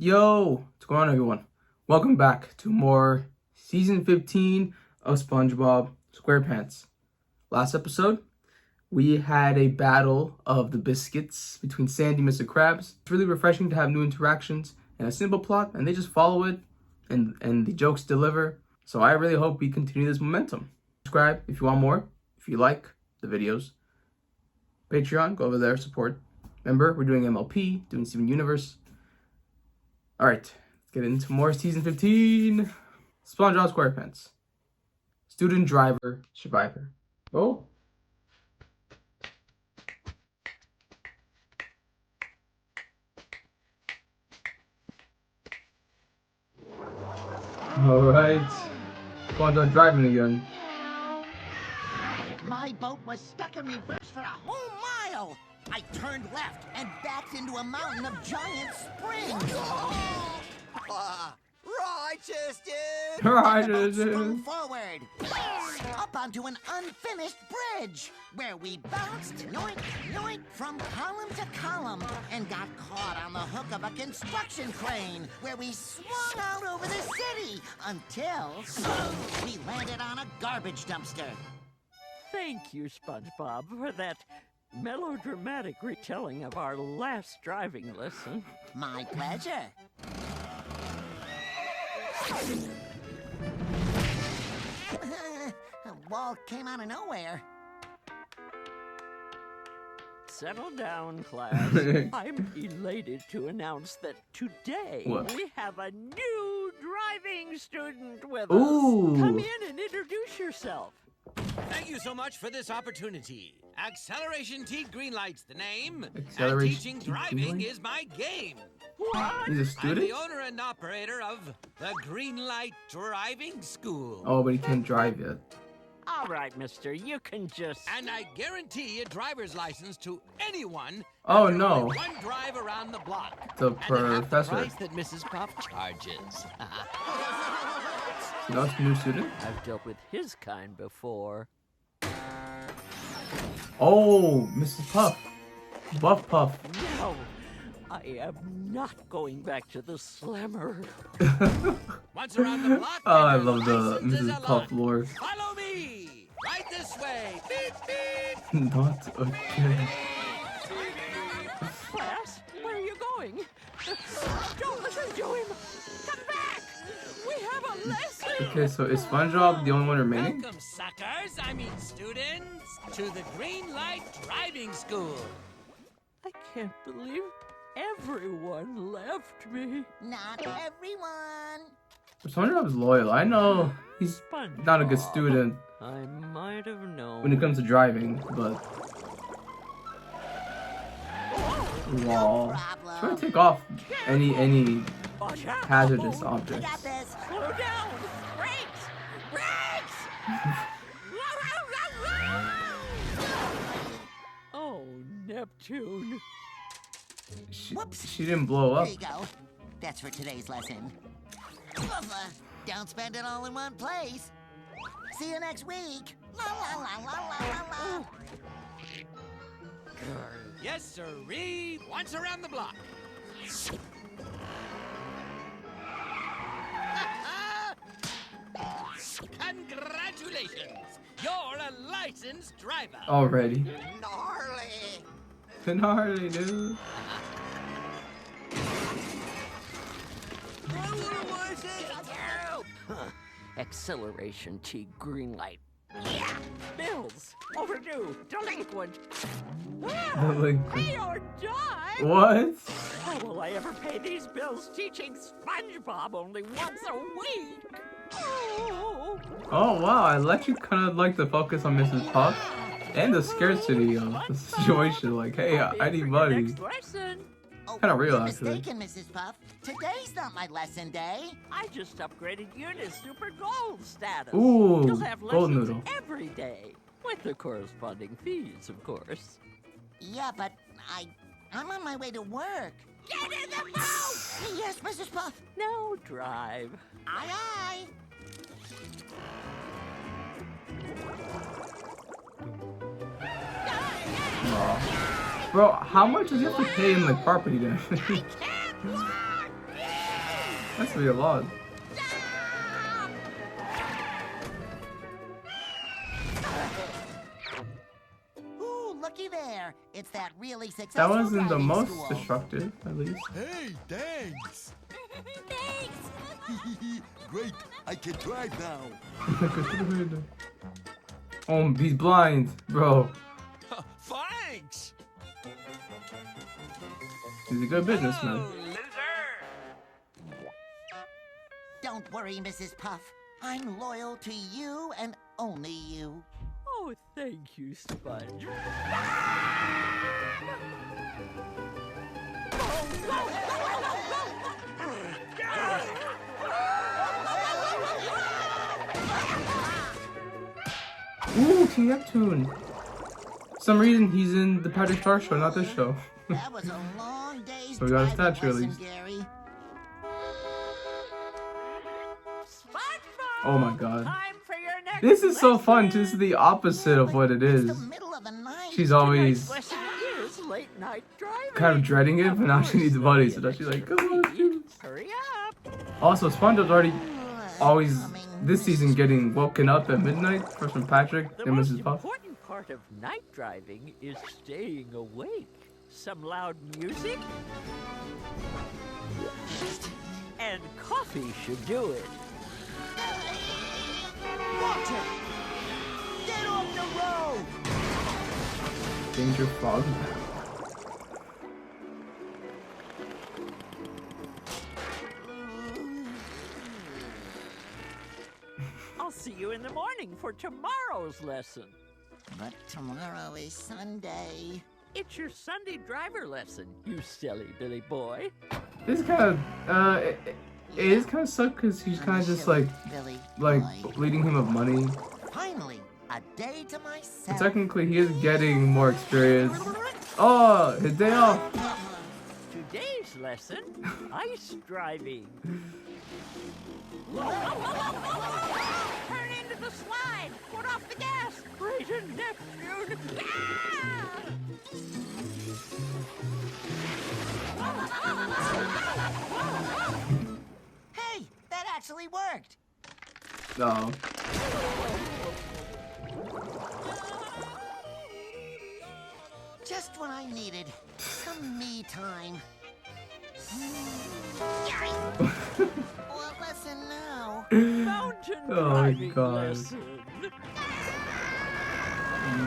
Yo, what's going on, everyone? Welcome back to more season 15 of SpongeBob SquarePants. Last episode, we had a battle of the biscuits between Sandy and Mr. Krabs. It's really refreshing to have new interactions and a simple plot, and they just follow it, and the jokes deliver. So I really hope we continue this momentum. Subscribe if you want more, if you like the videos. Patreon, go over there, support. Remember, we're doing MLP, doing Steven Universe. All right, let's get into more season 15. SpongeBob SquarePants. Student, driver, survivor. Oh. All right. SpongeBob driving again. My boat was stuck in reverse for a whole mile. I turned left and backed into a mountain of giant springs. Righteous, dude! Righteous, The boat dude. spun forward, up onto an unfinished bridge, where we bounced, yoink, yoink, from column to column, and got caught on the hook of a construction crane, where we swung out over the city, until we landed on a garbage dumpster. Thank you, SpongeBob, for that melodramatic retelling of our last driving lesson. My pleasure. A wall came out of nowhere. Settle down, class. I'm elated to announce that today What? we have a new driving student with Ooh. us. Come in and introduce yourself. Thank you so much for this opportunity. Acceleration T Greenlight's the name. Acceleration and teaching T. driving Greenlight? is my game. What? He's a I'm student? the owner and operator of the Greenlight Driving School. Oh, but he can't drive yet. All right, mister, you can just... And I guarantee a driver's license to anyone. Oh, after no. only one drive around the block. The And at half the professor. price that Mrs. Puff charges. No, it's a new student. I've dealt with his kind before. Oh, Mrs. Puff. Buff Puff. No, I am not going back to the slammer. Once around the block, Oh, I and your love the license is Mrs. Puff unlocked. lore. Follow me. Right this way. Beep, beep. Not again. Class, where are you going? Don't listen to him! Come back! We have a lesson! Okay, so is SpongeBob the only one remaining? Welcome, suckers. I mean students, to the Greenlight Driving School. I can't believe everyone left me. Not everyone. SpongeBob's loyal. I know he's not a good student I might have known. when it comes to driving, but wow. Try to take off any Watch out. hazardous We objects. got this. Slow down! Brakes! Brakes! Oh, Neptune. She didn't blow There up. you go. That's for today's lesson. Don't spend it all in one place. See you next week. La la la la la la. Yes, sirree. Once around the block. Congratulations. You're a licensed driver. Already. Gnarly. Gnarly, dude. Acceleration T Greenlight. Bills! Overdue! Delinquent! Delinquent. Pay or die! What? How will I ever pay these bills teaching SpongeBob only once a week? Oh, Oh wow, I actually kind of like the focus on Mrs. Puff and the scarcity of the situation. Like, hey, I need money. Next lesson. Oh, Kinda real, you're actually. mistaken, Mrs. Puff. Today's not my lesson day. I just upgraded you to Super Gold status. Ooh, You'll have gold lessons noodle. every day, with the corresponding fees, of course. Yeah, but I'm on my way to work. Get in the boat! Yes, Mrs. Puff. Now drive. Aye, aye. Aw. Bro, how much does he have to pay in like property damage? Can't walk! That's gonna be a lot. Ooh, looky there. It's that really successful That wasn't the driving most school. destructive, at least. Hey, thanks. Thanks. Great, I can drive now. Oh, he's blind, bro. Thanks! He's a good businessman. Oh, loser! Don't worry, Mrs. Puff. I'm loyal to you and only you. Oh, thank you, Sponge. Ooh, King Neptune. For some reason, he's in the Patrick Star show, not this show. That was a long day's So we got a driving statue at lesson, least. Gary. SpongeBob! Oh my god. Time for your next This is so fun. lesson. This is the opposite of what it It's is. the middle of the night. She's Tonight's always lesson is late night driving. kind of dreading it, but now she needs a buddy, so now she's like, come on, students. Hurry up. Also, SpongeBob's already always Coming. this season getting woken up at midnight first from Patrick The and most Mrs. Puff. important part of night driving is staying awake. Some loud music. And coffee should do it. Watch it! Get off the road! Danger fog. I'll see you in the morning for tomorrow's lesson. But tomorrow is Sunday. It's your Sunday driver lesson, you silly Billy boy. This kind of it is kind of suck because she's kind of just like Billy like boy. bleeding him of money. Finally, a day to But myself. technically, he is getting more experience. Oh, his day off. Today's lesson, ice driving. Turn into the slide! Put off the gas! Great and Neptune! Hey, that actually worked. No. Just what I needed. Some me time. What lesson now? Mountain Oh my driving God. lesson.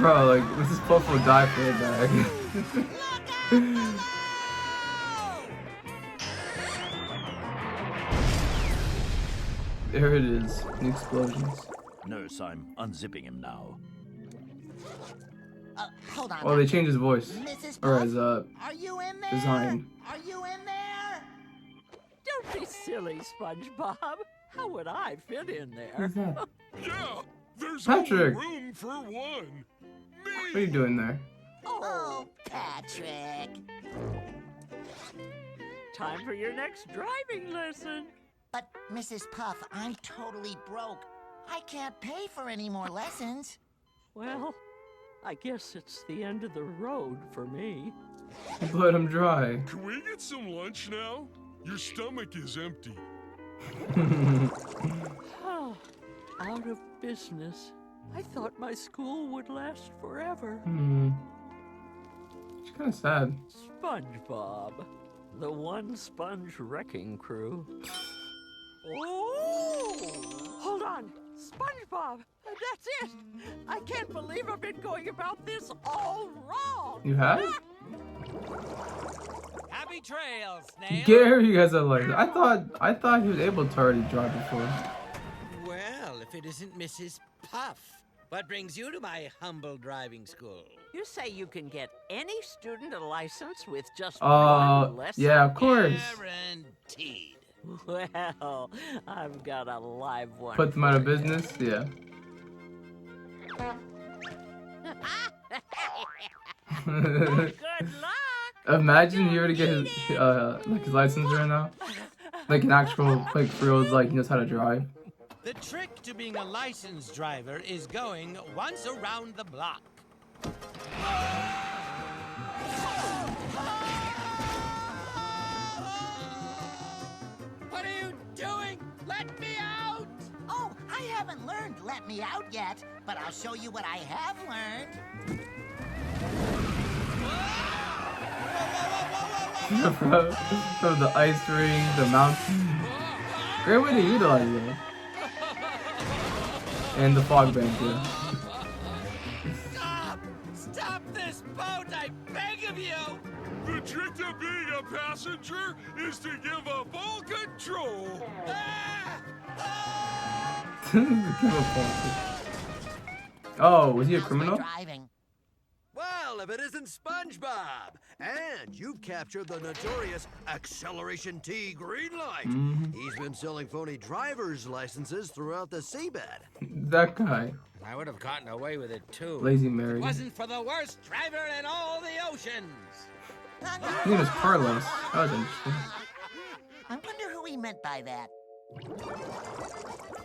Bro, like Mrs. Puff will die for a bag. There it is. The explosions. Nurse, I'm unzipping him now. Hold on. Oh, they changed his voice. Mrs. Or Puff, his are you in there? design. Are you in there? Don't be silly, SpongeBob. How would I fit in there? Who's that? Yeah, there's Patrick. only room for one. What are you doing there? Oh, Patrick. Time for your next driving lesson. But, Mrs. Puff, I'm totally broke. I can't pay for any more lessons. Well, I guess it's the end of the road for me. Let him dry. Can we get some lunch now? Your stomach is empty. Out of business. I thought my school would last forever. It's kind of sad. SpongeBob, the one sponge wrecking crew. Oh! Hold on, SpongeBob, that's it. I can't believe I've been going about this all wrong. You have? Happy trails, Snail! Gary has a license. I thought he was able to already drive before. Well, if it isn't Mrs. Puff. What brings you to my humble driving school? You say you can get any student a license with just one lesson? Yeah, of course. Guaranteed. Well, I've got a live one. Put them out of for you. business. Yeah. Good luck. Imagine you were to get his like his license right now, like an actual like real like he knows how to drive. The trick to being a licensed driver is going once around the block. What are you Let me out! Oh, I haven't learned Let Me Out yet, but I'll show you what I have learned. From the ice ring, the mountain. Great way to utilize it. And the fog bank, yeah. Stop! Stop this boat, I beg of you! The trick to being a passenger is to give up all control. Ah! Give a fuck. Oh, was he a How's my criminal? driving? Well, if it isn't SpongeBob! And you've captured the notorious Acceleration T Greenlight. He's been selling phony driver's licenses throughout the seabed. That guy. I would have gotten away with it too. Lazy Mary. It wasn't for the worst driver in all the oceans. His name is Carlos. That was interesting. I wonder who he meant by that.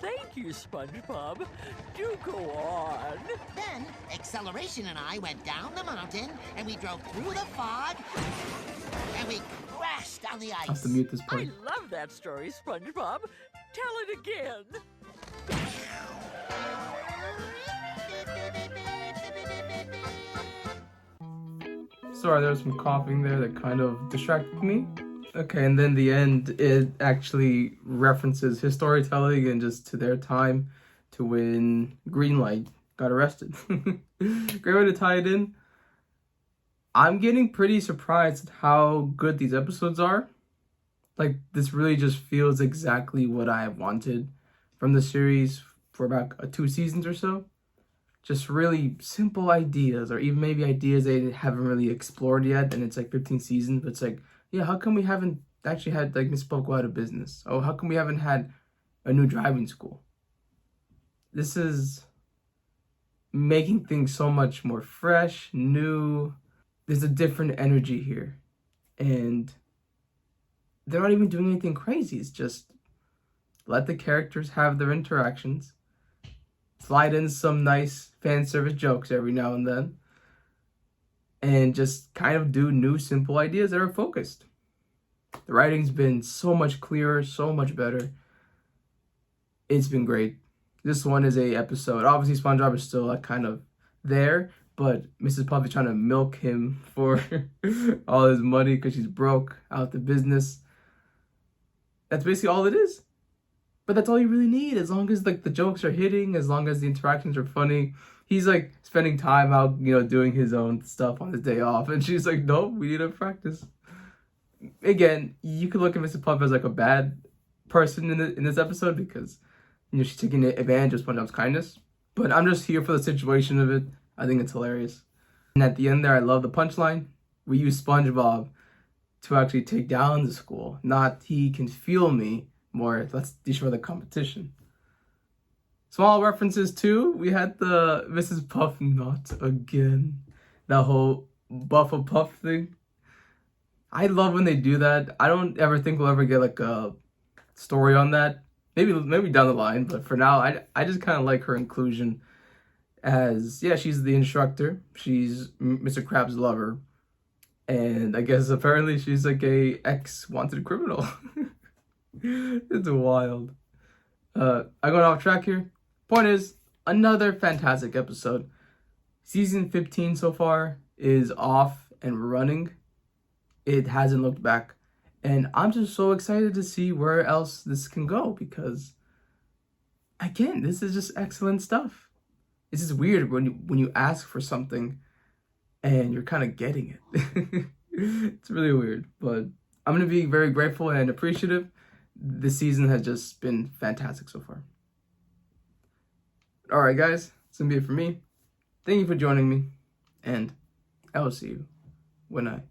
Thank you, SpongeBob. Do go on. Then, Acceleration and I went down the mountain, and we drove through the fog, and we crashed on the I have ice. to mute this I part. love that story, SpongeBob. Tell it again. Sorry, there was some coughing there that kind of distracted me. Okay, and then the end, it actually references his storytelling and just to their time to when Greenlight got arrested. Great way to tie it in. I'm getting pretty surprised at how good these episodes are. Like, this really just feels exactly what I wanted from the series for about 2 seasons or so. Just really simple ideas, or even maybe ideas they haven't really explored yet, and it's like 15 seasons, but it's like, yeah, how come we haven't actually had, like, Miss Bob go out of business? Oh, how come we haven't had a new driving school? This is making things so much more fresh, new. There's a different energy here. And they're not even doing anything crazy. It's just let the characters have their interactions. Slide in some nice fan service jokes every now and then. And just kind of do new, simple ideas that are focused. The writing's been so much clearer, so much better. It's been great. This one is a episode. Obviously, SpongeBob is still like kind of there, but Mrs. Puff is trying to milk him for all his money because she's broke, out the business. That's basically all it is. But that's all you really need, as long as like the jokes are hitting, as long as the interactions are funny. He's like spending time out, doing his own stuff on his day off, and she's like, "No, we need to practice." Again, you could look at Mrs. Puff as like a bad person in this episode because she's taking advantage of SpongeBob's kindness. But I'm just here for the situation of it. I think it's hilarious. And at the end there, I love the punchline. We use SpongeBob to actually take down the school, not he can feel me. More, let's destroy the competition. Small references too. We had the Mrs. Puff not again. That whole Buff a Puff thing. I love when they do that. I don't ever think we'll ever get like a story on that. Maybe down the line, but for now, I just kind of like her inclusion as, yeah, she's the instructor. She's Mr. Krabs' lover. And I guess apparently she's like a ex-wanted criminal. It's wild. I'm going off track here. Point is, another fantastic episode. Season 15 so far is off and running. It hasn't looked back. And I'm just so excited to see where else this can go because, again, this is just excellent stuff. This is weird when you ask for something and you're kind of getting it. It's really weird, but I'm going to be very grateful and appreciative. This season has just been fantastic so far. Alright guys, that's going to be it for me. Thank you for joining me, and I will see you when I